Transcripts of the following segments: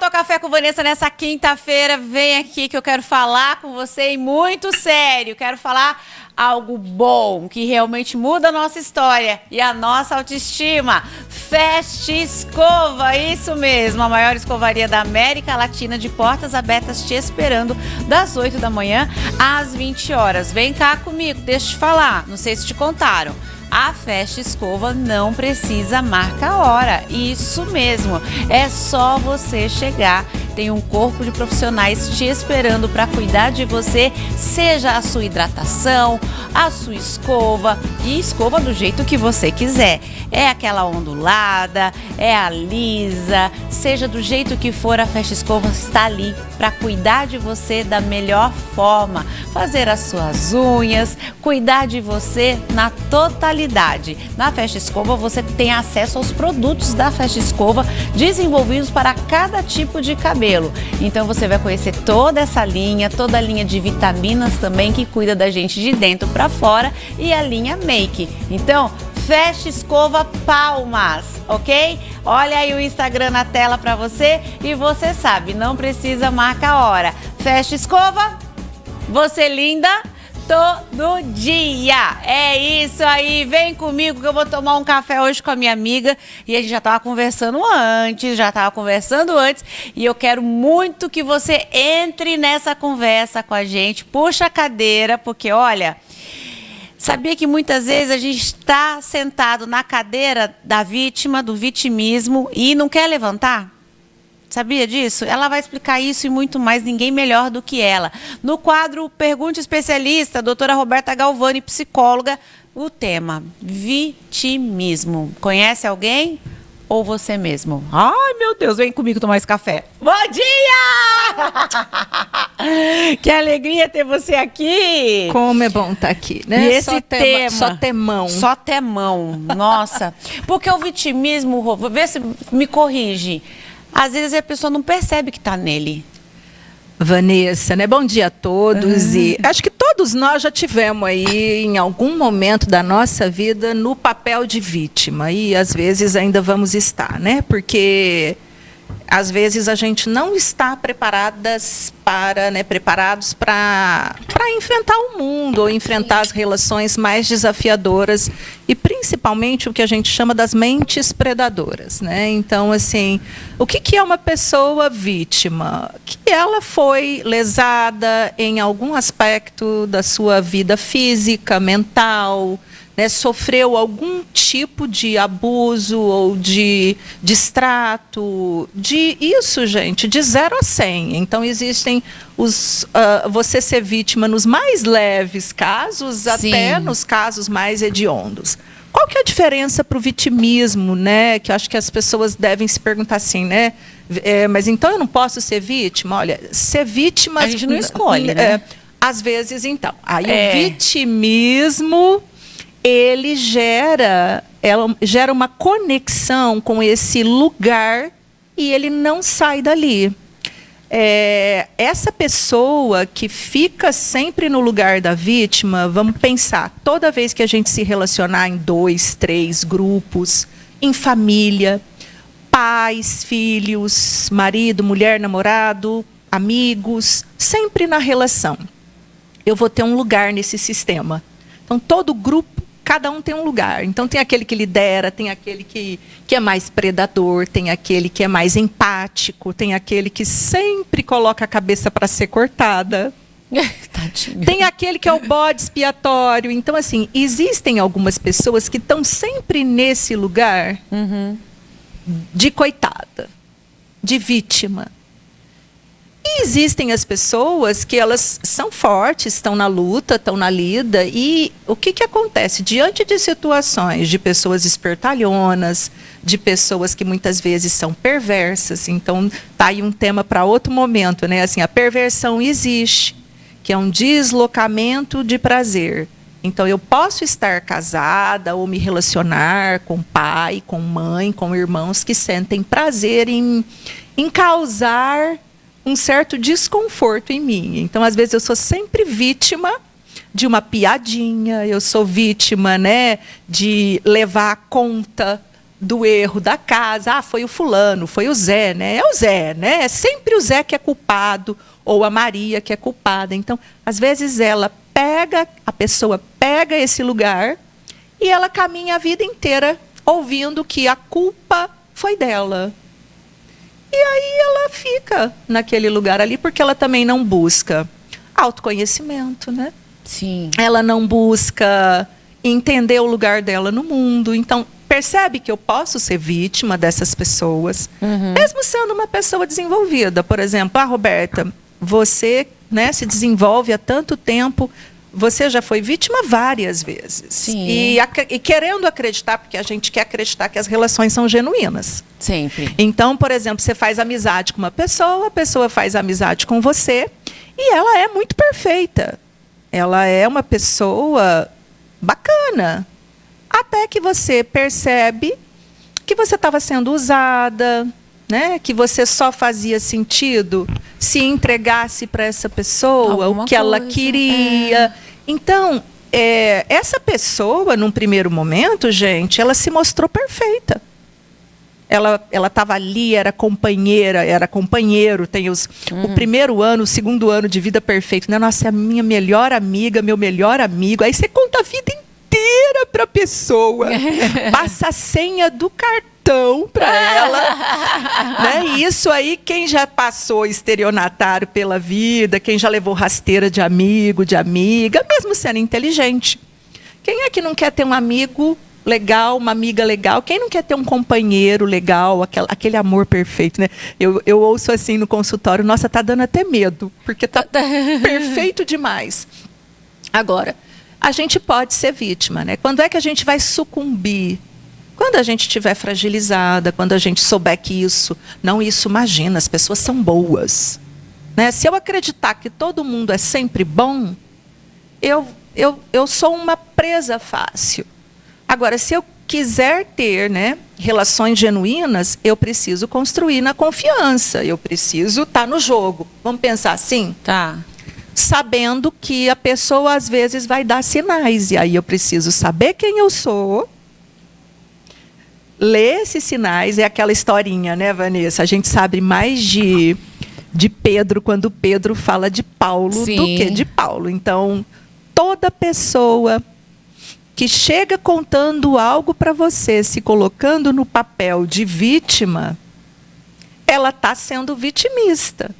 ao Café com Vanessa nessa quinta-feira. Vem aqui que eu quero falar com você e muito sério. Quero falar algo bom, que realmente muda a nossa história e a nossa autoestima. Fest Escova, isso mesmo, a maior escovaria da América Latina, de portas abertas te esperando das 8 da manhã às 20 horas. Vem cá comigo, deixa eu te falar, não sei se te contaram. A Fest Escova não precisa marcar hora, isso mesmo, é só você chegar. Tem um corpo de profissionais te esperando para cuidar de você, seja a sua hidratação, a sua escova, e escova do jeito que você quiser. É aquela ondulada, é a lisa, seja do jeito que for, a Fest Escova está ali para cuidar de você da melhor forma, fazer as suas unhas, cuidar de você na totalidade. Na Fest Escova você tem acesso aos produtos da Fest Escova desenvolvidos para cada tipo de cabelo. Então você vai conhecer toda essa linha, toda a linha de vitaminas também que cuida da gente de dentro para fora e a linha Make. Então, Fest Escova Palmas, ok? Olha aí o Instagram na tela para você e você sabe, não precisa marcar hora. Fest Escova, você linda todo dia. É isso aí, vem comigo que eu vou tomar um café hoje com a minha amiga e a gente já estava conversando antes e eu quero muito que você entre nessa conversa com a gente, puxa a cadeira, porque olha, sabia que muitas vezes a gente está sentado na cadeira da vítima, do vitimismo e não quer levantar? Sabia disso? Ela vai explicar isso e muito mais, ninguém melhor do que ela. No quadro Pergunte Especialista, a doutora Roberta Galvani, psicóloga, o tema vitimismo. Conhece alguém? Ou você mesmo? Ai, meu Deus, vem comigo tomar esse café. Bom dia! Que alegria ter você aqui. Como é bom estar aqui, né? E esse tema, só temão. Só temão, nossa. Porque o vitimismo, vê se me corrige, às vezes a pessoa não percebe que está nele. Vanessa, né? Bom dia a todos. E acho que todos nós já tivemos aí, em algum momento da nossa vida, no papel de vítima. E às vezes ainda vamos estar, né? Porque às vezes a gente não está preparados para enfrentar o mundo ou enfrentar as relações mais desafiadoras e principalmente o que a gente chama das mentes predadoras, né? Então, assim, o que é uma pessoa vítima? Que ela foi lesada em algum aspecto da sua vida física, mental, né, sofreu algum tipo de abuso ou de distrato, de 0 a 100. Então, existem você ser vítima nos mais leves casos, Sim, até nos casos mais hediondos. Qual que é a diferença para o vitimismo, né? Que eu acho que as pessoas devem se perguntar assim, né? Mas então eu não posso ser vítima? Olha, ser vítima... A gente não escolhe, né? Às vezes, então. Aí o vitimismo... ele gera uma conexão com esse lugar e ele não sai dali. Essa pessoa que fica sempre no lugar da vítima, vamos pensar, toda vez que a gente se relacionar em 2, 3 grupos, em família, pais, filhos, marido, mulher, namorado, amigos, sempre na relação, eu vou ter um lugar nesse sistema. Então, todo grupo, cada um tem um lugar. Então, tem aquele que lidera, tem aquele que é mais predador, tem aquele que é mais empático, tem aquele que sempre coloca a cabeça para ser cortada. Tadinho. Tem aquele que é o bode expiatório. Então, assim, existem algumas pessoas que estão sempre nesse lugar de coitada, de vítima. E existem as pessoas que elas são fortes, estão na luta, estão na lida. E o que acontece? Diante de situações de pessoas espertalhonas, de pessoas que muitas vezes são perversas. Então, tá aí um tema para outro momento, né? Assim, a perversão existe, que é um deslocamento de prazer. Então, eu posso estar casada ou me relacionar com pai, com mãe, com irmãos que sentem prazer em causar um certo desconforto em mim. Então, às vezes, eu sou sempre vítima de uma piadinha, eu sou vítima, né, de levar a conta do erro da casa. Ah, foi o fulano, foi o Zé, né? É o Zé, né? É sempre o Zé que é culpado, ou a Maria que é culpada. Então, às vezes a pessoa pega esse lugar e ela caminha a vida inteira ouvindo que a culpa foi dela. E aí ela fica naquele lugar ali porque ela também não busca autoconhecimento, né? Sim. Ela não busca entender o lugar dela no mundo. Então, percebe que eu posso ser vítima dessas pessoas, mesmo sendo uma pessoa desenvolvida. Por exemplo, Roberta, você, né, se desenvolve há tanto tempo, você já foi vítima várias vezes. Sim. E querendo acreditar, porque a gente quer acreditar que as relações são genuínas. Sempre. Então, por exemplo, você faz amizade com uma pessoa, a pessoa faz amizade com você, e ela é muito perfeita. Ela é uma pessoa bacana. Até que você percebe que você estava sendo usada, né? Que você só fazia sentido se entregasse para essa pessoa Alguma o que ela coisa, queria. Então, essa pessoa, num primeiro momento, gente, ela se mostrou perfeita. Ela estava ali, era companheira, era companheiro, tem o primeiro ano, o segundo ano de vida perfeito, né? Nossa, é a minha melhor amiga, meu melhor amigo. Aí você conta a vida inteira para a pessoa, passa a senha do cartão para ela, né? E isso aí, quem já passou estelionatário pela vida, quem já levou rasteira de amigo, de amiga, mesmo sendo inteligente. Quem é que não quer ter um amigo legal, uma amiga legal? Quem não quer ter um companheiro legal, aquele amor perfeito, né? Eu ouço assim no consultório, nossa, tá dando até medo, porque tá perfeito demais. Agora, a gente pode ser vítima, né? Quando é que a gente vai sucumbir? Quando a gente estiver fragilizada, quando a gente souber que isso, imagina, as pessoas são boas, né? Se eu acreditar que todo mundo é sempre bom, eu sou uma presa fácil. Agora, se eu quiser ter, né, relações genuínas, eu preciso construir na confiança, eu preciso estar no jogo. Vamos pensar assim? Tá. Sabendo que a pessoa, às vezes, vai dar sinais. E aí eu preciso saber quem eu sou, ler esses sinais. É aquela historinha, né, Vanessa? A gente sabe mais de Pedro quando Pedro fala de Paulo do que de Paulo. Então, toda pessoa que chega contando algo para você, se colocando no papel de vítima, ela está sendo vitimista.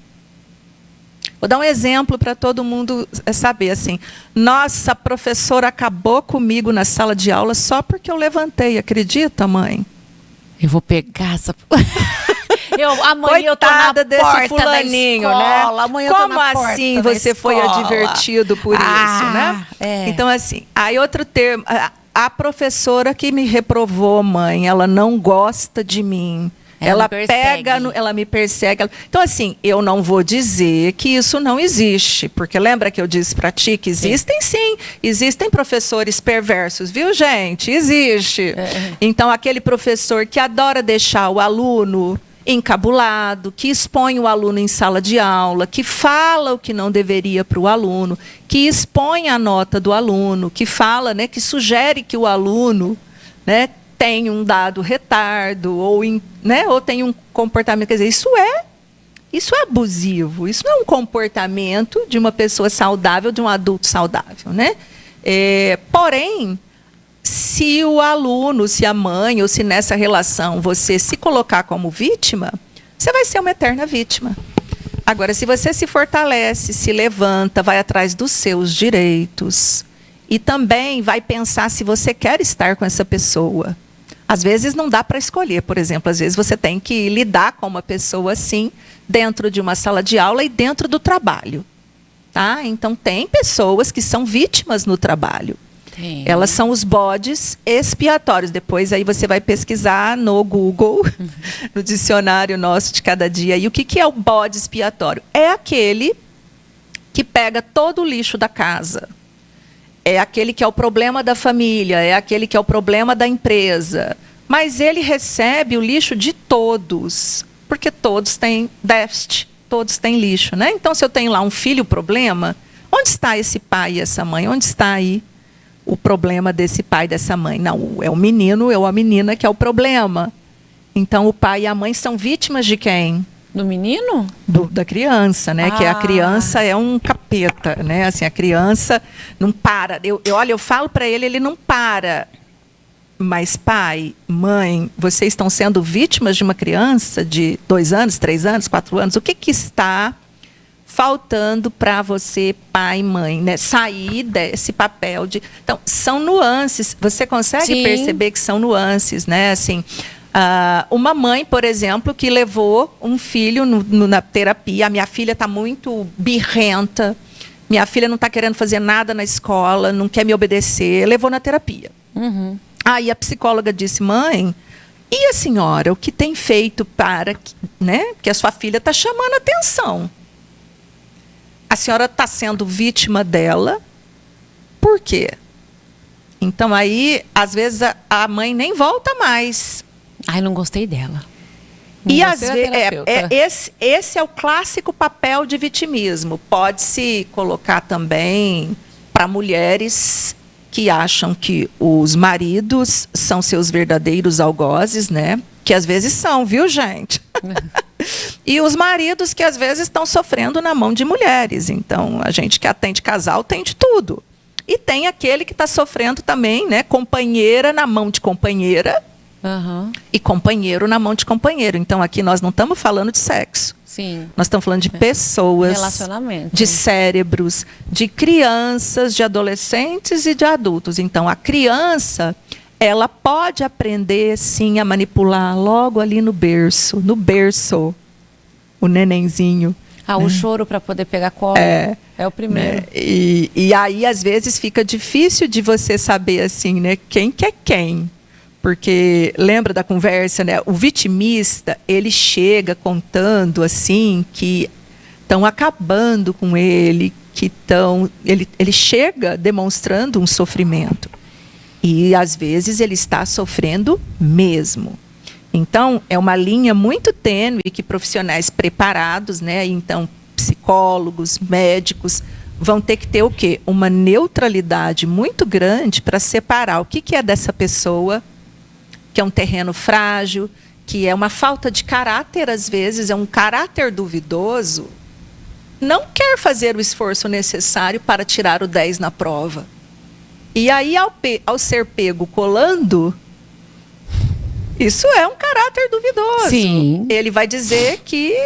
Vou dar um exemplo para todo mundo saber, assim. Nossa, a professora acabou comigo na sala de aula só porque eu levantei. Acredita, mãe? Eu vou pegar essa... Amanhã eu tô na Coitada desse porta fulaninho, da escola, né? amanhã eu tô Como na porta assim da você foi escola? advertido por isso, né? É. Então, assim, aí outro termo, a professora que me reprovou, mãe, ela não gosta de mim. Ela me persegue. Então, assim, eu não vou dizer que isso não existe, porque lembra que eu disse para ti que existem sim, existem professores perversos, viu, gente? Existe. Então, aquele professor que adora deixar o aluno encabulado, que expõe o aluno em sala de aula, que fala o que não deveria para o aluno, que expõe a nota do aluno, que fala, né, que sugere que o aluno, né, tem um dado retardo ou tem um comportamento, quer dizer, isso é abusivo, isso não é um comportamento de uma pessoa saudável, de um adulto saudável, né? Porém, se o aluno, se a mãe, ou se nessa relação você se colocar como vítima, você vai ser uma eterna vítima. Agora, se você se fortalece, se levanta, vai atrás dos seus direitos e também vai pensar se você quer estar com essa pessoa. Às vezes não dá para escolher, por exemplo, às vezes você tem que lidar com uma pessoa assim, dentro de uma sala de aula e dentro do trabalho. Tá? Então, tem pessoas que são vítimas no trabalho. Elas são os bodes expiatórios. Depois aí você vai pesquisar no Google, no dicionário nosso de cada dia. E o que é o bode expiatório? É aquele que pega todo o lixo da casa. É aquele que é o problema da família, é aquele que é o problema da empresa. Mas ele recebe o lixo de todos, porque todos têm déficit, todos têm lixo, né? Então, se eu tenho lá um filho problema, onde está esse pai e essa mãe? Onde está aí o problema desse pai, dessa mãe. Não, é o menino ou a menina que é o problema. Então, o pai e a mãe são vítimas de quem? Do menino? Da criança, né? Que a criança é um capeta, né? Assim, a criança não para. Olha, eu falo para ele, ele não para. Mas pai, mãe, vocês estão sendo vítimas de uma criança de 2 anos, 3 anos, 4 anos. O que está faltando para você, pai e mãe, né? Sair desse papel de... Então, são nuances. Você consegue perceber que são nuances, né? Assim, uma mãe, por exemplo, que levou um filho na terapia. A minha filha está muito birrenta. Minha filha não está querendo fazer nada na escola, não quer me obedecer. Levou na terapia. Uhum. Aí a psicóloga disse, mãe, e a senhora, o que tem feito para que, né, que a sua filha está chamando atenção? A senhora está sendo vítima dela, por quê? Então aí, às vezes, a mãe nem volta mais. Ai, não gostei dela. E às vezes, esse é o clássico papel de vitimismo. Pode-se colocar também para mulheres que acham que os maridos são seus verdadeiros algozes, né? Que às vezes são, viu, gente? E os maridos que às vezes estão sofrendo na mão de mulheres. Então, a gente que atende casal tem de tudo. E tem aquele que está sofrendo também, né? Companheira na mão de companheira. Uhum. E companheiro na mão de companheiro. Então, aqui nós não estamos falando de sexo. Sim. Nós estamos falando de pessoas, relacionamento, de cérebros, de crianças, de adolescentes e de adultos. Então, a criança, ela pode aprender, sim, a manipular logo ali no berço, o nenenzinho. O choro para poder pegar colo é o primeiro. Né? E aí, às vezes, fica difícil de você saber, assim, né, quem que é quem. Porque, lembra da conversa, né? O vitimista, ele chega contando, assim, que estão acabando com ele, ele chega demonstrando um sofrimento. E, às vezes, ele está sofrendo mesmo. Então, é uma linha muito tênue que profissionais preparados, né? Então, psicólogos, médicos, vão ter que ter o quê? Uma neutralidade muito grande para separar o que é dessa pessoa, que é um terreno frágil, que é uma falta de caráter, às vezes, é um caráter duvidoso, não quer fazer o esforço necessário para tirar o 10 na prova. E aí, ao ser pego colando, isso é um caráter duvidoso. Sim. Ele vai dizer que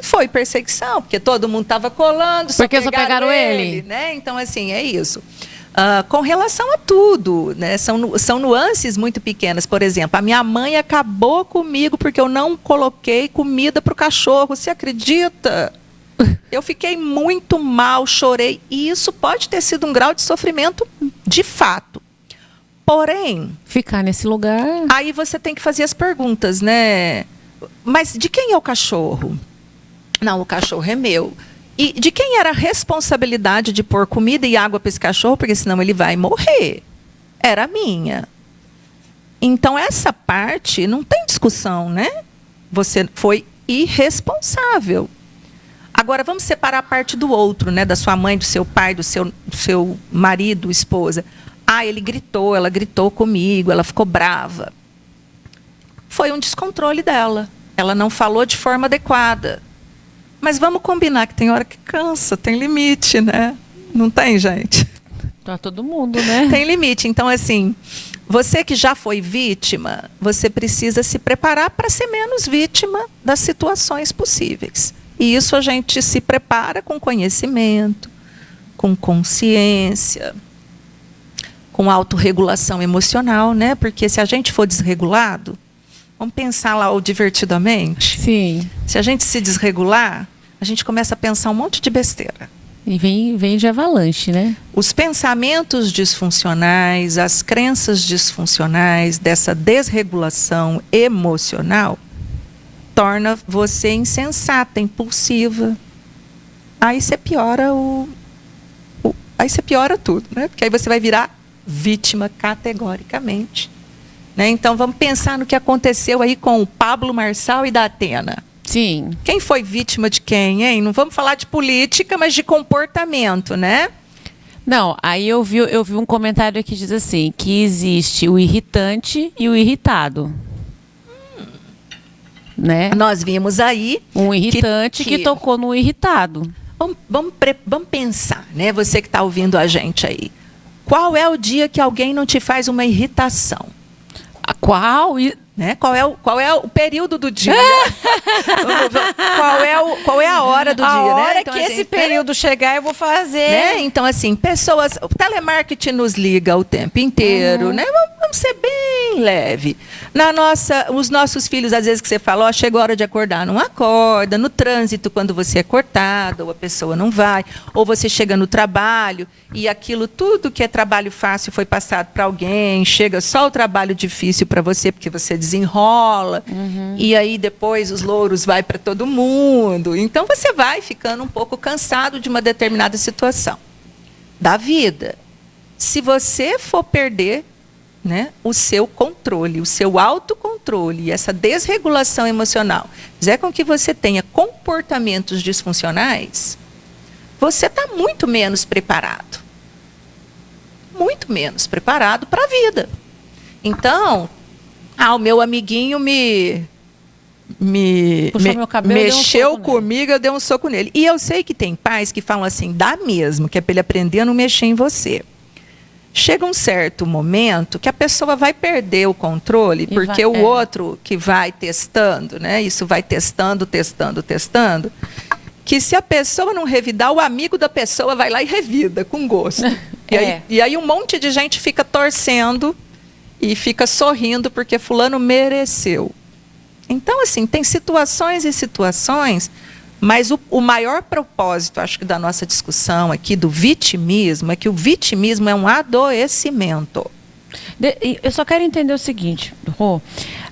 foi perseguição, porque todo mundo estava colando, porque só pegaram ele. Né? Então, assim, é isso. Com relação a tudo, né? São nuances muito pequenas. Por exemplo, a minha mãe acabou comigo porque eu não coloquei comida para o cachorro. Você acredita? Eu fiquei muito mal, chorei. E isso pode ter sido um grau de sofrimento de fato. Porém... ficar nesse lugar... aí você tem que fazer as perguntas, né? Mas de quem é o cachorro? Não, o cachorro é meu. E de quem era a responsabilidade de pôr comida e água para esse cachorro? Porque senão ele vai morrer. Era minha. Então, essa parte não tem discussão, né? Você foi irresponsável. Agora, vamos separar a parte do outro, né? Da sua mãe, do seu pai, do seu marido, esposa. Ele gritou, ela gritou comigo, ela ficou brava. Foi um descontrole dela. Ela não falou de forma adequada. Mas vamos combinar que tem hora que cansa, tem limite, né? Não tem, gente? Pra todo mundo, né? Tem limite. Então, assim, você que já foi vítima, você precisa se preparar para ser menos vítima das situações possíveis. E isso a gente se prepara com conhecimento, com consciência, com autorregulação emocional, né? Porque se a gente for desregulado, vamos pensar lá o divertidamente. Sim. Se a gente se desregular, a gente começa a pensar um monte de besteira. E vem de avalanche, né? Os pensamentos disfuncionais, as crenças disfuncionais dessa desregulação emocional torna você insensata, impulsiva. Aí você piora aí você piora tudo, né? Porque aí você vai virar vítima categoricamente. Né? Então, vamos pensar no que aconteceu aí com o Pablo Marçal e da Atena. Sim. Quem foi vítima de quem, hein? Não vamos falar de política, mas de comportamento, né? Não, aí eu vi um comentário aqui que diz assim, que existe o irritante e o irritado. Né? Nós vimos aí um irritante que tocou no irritado. Vamos pensar, né? Você que está ouvindo a gente aí. Qual é o dia que alguém não te faz uma irritação? Qual? Né? Qual é o período do dia? qual é a hora do dia? A hora, né? Então, que assim, esse período chegar, eu vou fazer. Né? Então, assim, pessoas... O telemarketing nos liga o tempo inteiro, né? Vamos ser bem leve. Os nossos filhos, às vezes que você fala, chegou a hora de acordar, não acorda. No trânsito, quando você é cortado, ou a pessoa não vai. Ou você chega no trabalho e aquilo tudo que é trabalho fácil foi passado para alguém. Chega só o trabalho difícil para você, porque você desenrola. E aí, depois, os louros vai para todo mundo. Então, você vai ficando um pouco cansado de uma determinada situação da vida. Se você for perder, né, o seu controle, o seu autocontrole, essa desregulação emocional, fizer com que você tenha comportamentos disfuncionais, você está muito menos preparado. Muito menos preparado para a vida. Então, o meu amiguinho puxou meu cabelo, mexeu comigo, eu dei um soco nele. E eu sei que tem pais que falam assim, dá mesmo, que é para ele aprender a não mexer em você. Chega um certo momento que a pessoa vai perder o controle, porque o outro que vai testando, né? Isso vai testando, que se a pessoa não revidar, o amigo da pessoa vai lá e revida, com gosto. E aí um monte de gente fica torcendo e fica sorrindo porque fulano mereceu. Então, assim, tem situações e situações, mas o maior propósito, acho que da nossa discussão aqui do vitimismo, é que o vitimismo é um adoecimento. Eu só quero entender o seguinte, Rô,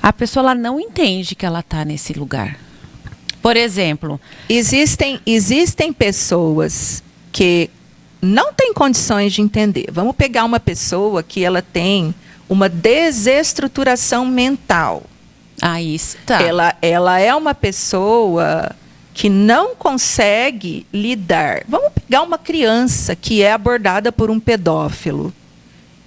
a pessoa ela não entende que ela está nesse lugar. Por exemplo, existem pessoas que não têm condições de entender. Vamos pegar uma pessoa que ela tem uma desestruturação mental. Isso. Tá. Ela é uma pessoa que não consegue lidar. Vamos pegar uma criança que é abordada por um pedófilo.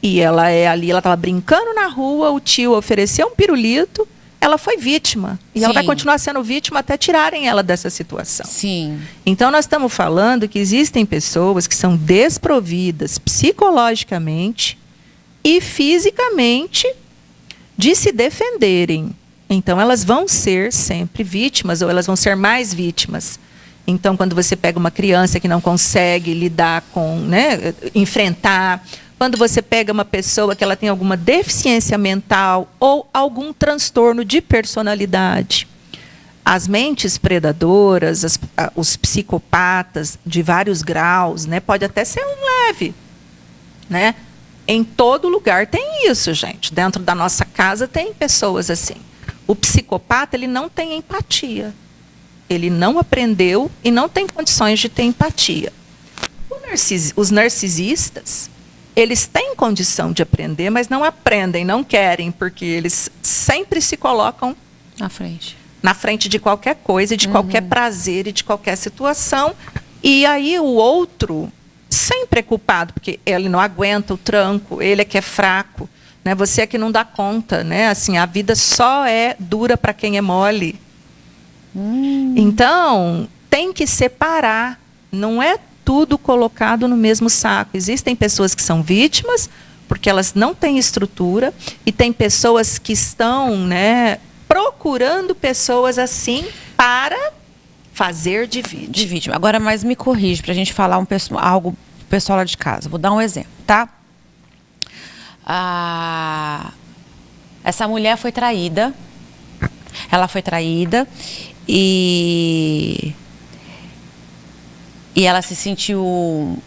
E ela estava brincando na rua, o tio ofereceu um pirulito, ela foi vítima. E ela vai continuar sendo vítima até tirarem ela dessa situação. Sim. Então, nós estamos falando que existem pessoas que são desprovidas psicologicamente e fisicamente de se defenderem. Então, elas vão ser sempre vítimas, ou elas vão ser mais vítimas. Então, quando você pega uma criança que não consegue lidar com, né, enfrentar, quando você pega uma pessoa que ela tem alguma deficiência mental ou algum transtorno de personalidade, as mentes predadoras, os psicopatas de vários graus, né, pode até ser um leve, né? Em todo lugar tem isso, gente. Dentro da nossa casa tem pessoas assim. O psicopata, ele não tem empatia. Ele não aprendeu e não tem condições de ter empatia. Os narcisistas, eles têm condição de aprender, mas não aprendem, não querem, porque eles sempre se colocam na frente de qualquer coisa, de qualquer prazer e de qualquer situação. E aí o outro sempre é culpado, porque ele não aguenta o tranco, ele é que é fraco. Né? Você é que não dá conta, né? Assim, a vida só é dura para quem é mole. Então, tem que separar. Não é tudo colocado no mesmo saco. Existem pessoas que são vítimas, porque elas não têm estrutura, e tem pessoas que estão, né, procurando pessoas assim para fazer de vítima. Agora, mas me corrige, para a gente falar algo pro pessoal lá de casa. Vou dar um exemplo, tá? Essa mulher foi traída. Ela foi traída e ela se sentiu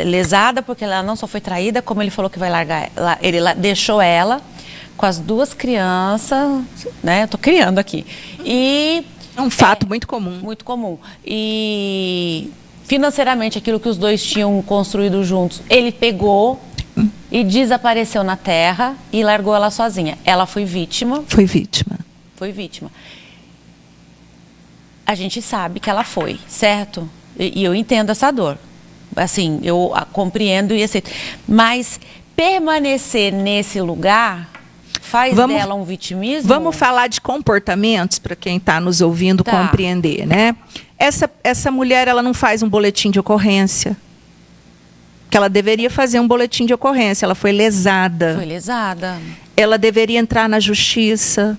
lesada porque ela não só foi traída, como ele falou que vai largar ela, ele deixou ela com as duas crianças, né? Eu tô criando aqui. E é um fato muito comum. Muito comum. E financeiramente aquilo que os dois tinham construído juntos, ele pegou e desapareceu na terra e largou ela sozinha. Ela foi vítima. Foi vítima. A gente sabe que ela foi, certo? E eu entendo essa dor. assim, eu compreendo e aceito. Mas permanecer nesse lugar faz dela um vitimismo? Vamos falar de comportamentos para quem está nos ouvindo compreender, né? Essa mulher, ela não faz um boletim de ocorrência. Que ela deveria fazer um boletim de ocorrência. Ela foi lesada. Foi lesada. Ela deveria entrar na justiça,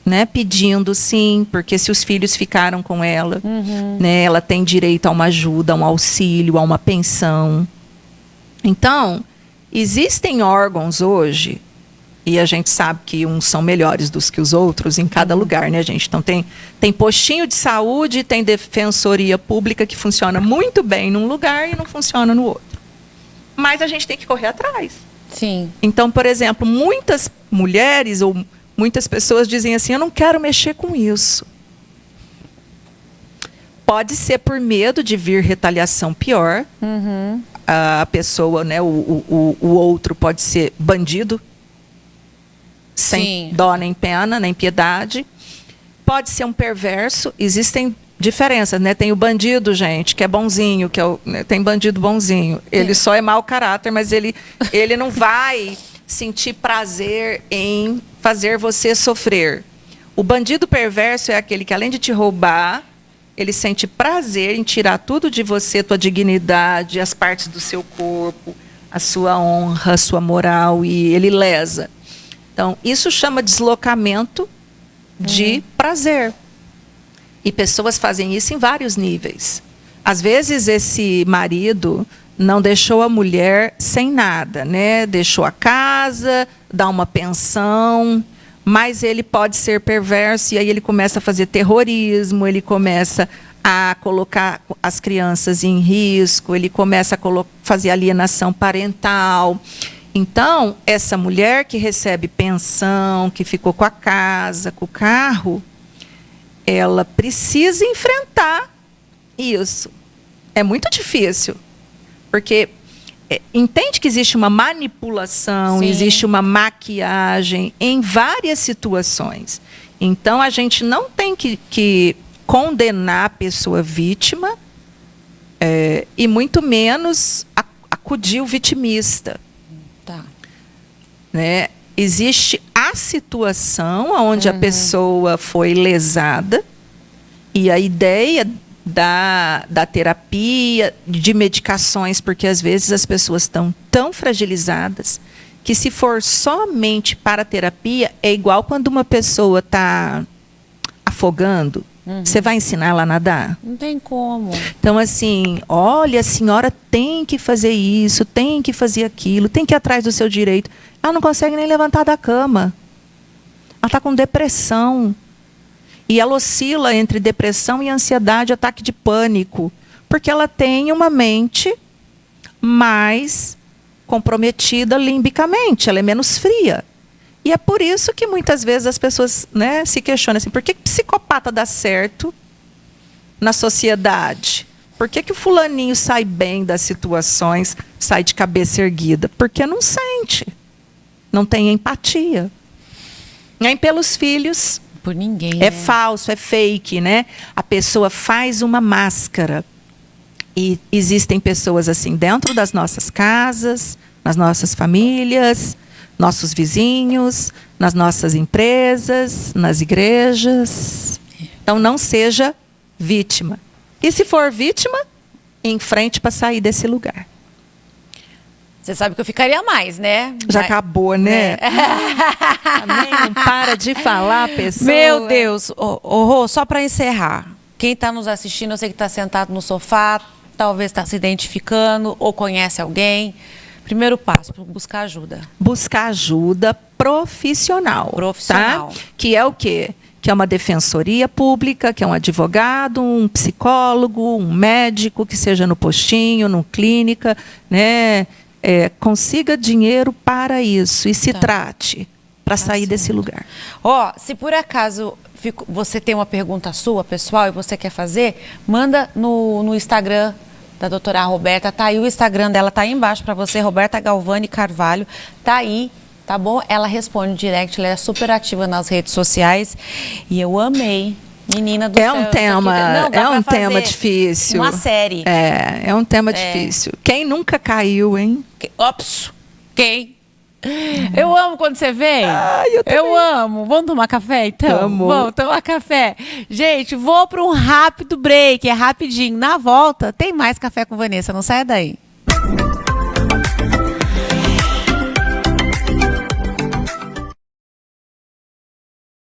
né, pedindo sim, porque se os filhos ficaram com ela, né, ela tem direito a uma ajuda, a um auxílio, a uma pensão. Então, existem órgãos hoje, e a gente sabe que uns são melhores dos que os outros em cada lugar, né, gente? Então, tem postinho de saúde, tem defensoria pública que funciona muito bem num lugar e não funciona no outro. Mas a gente tem que correr atrás. Sim. Então, por exemplo, muitas mulheres ou muitas pessoas dizem assim, eu não quero mexer com isso. Pode ser por medo de vir retaliação pior. A pessoa, né, o outro pode ser bandido, sem dó nem pena, nem piedade. Pode ser um perverso, existem diferenças, né? Tem o bandido, gente, que é bonzinho, né, tem bandido bonzinho. Ele só é mau caráter, mas ele não vai sentir prazer em fazer você sofrer. O bandido perverso é aquele que, além de te roubar, ele sente prazer em tirar tudo de você, tua dignidade, as partes do seu corpo, a sua honra, a sua moral, e ele lesa. Então, isso chama deslocamento de prazer. E pessoas fazem isso em vários níveis. Às vezes, esse marido não deixou a mulher sem nada, né? Deixou a casa, dá uma pensão, mas ele pode ser perverso e aí ele começa a fazer terrorismo, ele começa a colocar as crianças em risco, ele começa a fazer alienação parental. Então, essa mulher que recebe pensão, que ficou com a casa, com o carro, ela precisa enfrentar isso. É muito difícil, porque entende que existe uma manipulação, existe uma maquiagem em várias situações. Então, a gente não tem que condenar a pessoa vítima e muito menos acudir o vitimista. Tá. Né? Existe a situação onde a pessoa foi lesada e a ideia da terapia, de medicações, porque às vezes as pessoas estão tão fragilizadas que se for somente para a terapia, é igual quando uma pessoa está afogando. Você vai ensinar ela a nadar? Não tem como. Então, assim, olha, a senhora tem que fazer isso, tem que fazer aquilo, tem que ir atrás do seu direito. Ela não consegue nem levantar da cama. Ela está com depressão. E ela oscila entre depressão e ansiedade, ataque de pânico. Porque ela tem uma mente mais comprometida limbicamente, ela é menos fria. E é por isso que muitas vezes as pessoas, né, se questionam assim, por que psicopata dá certo na sociedade? Por que o fulaninho sai bem das situações, sai de cabeça erguida? Porque não sente, não tem empatia. Nem pelos filhos. Por ninguém. É falso, é fake, né? A pessoa faz uma máscara. E existem pessoas assim dentro das nossas casas, nas nossas famílias, nossos vizinhos, nas nossas empresas, nas igrejas. Então, não seja vítima. E se for vítima, enfrente para sair desse lugar. Você sabe que eu ficaria mais, né? Já acabou, né? Também não para de falar, pessoa. Meu Deus. Rô, só para encerrar. Quem está nos assistindo, eu sei que está sentado no sofá, talvez está se identificando ou conhece alguém. Primeiro passo, buscar ajuda. Buscar ajuda profissional. Profissional. Tá? Que é o quê? Que é uma defensoria pública, que é um advogado, um psicólogo, um médico, que seja no postinho, no clínica, né? Consiga dinheiro para isso e se trate para sair desse lugar. Se por acaso você tem uma pergunta sua, pessoal, e você quer fazer, manda no Instagram da doutora Roberta, tá aí o Instagram dela, tá aí embaixo para você, Roberta Galvani Carvalho, tá aí, tá bom? Ela responde direct, ela é super ativa nas redes sociais e eu amei Menina do É céu, um isso aqui tema, não, dá é pra um tema fazer difícil. uma série. É um tema difícil. Quem nunca caiu, hein? Ops, quem? Eu amo quando você vem. eu também. amo. Vamos tomar café, então? Amo. Vamos tomar café. Gente, vou para um rápido break. É rapidinho. Na volta, tem mais Café com Vanessa. Não saia daí.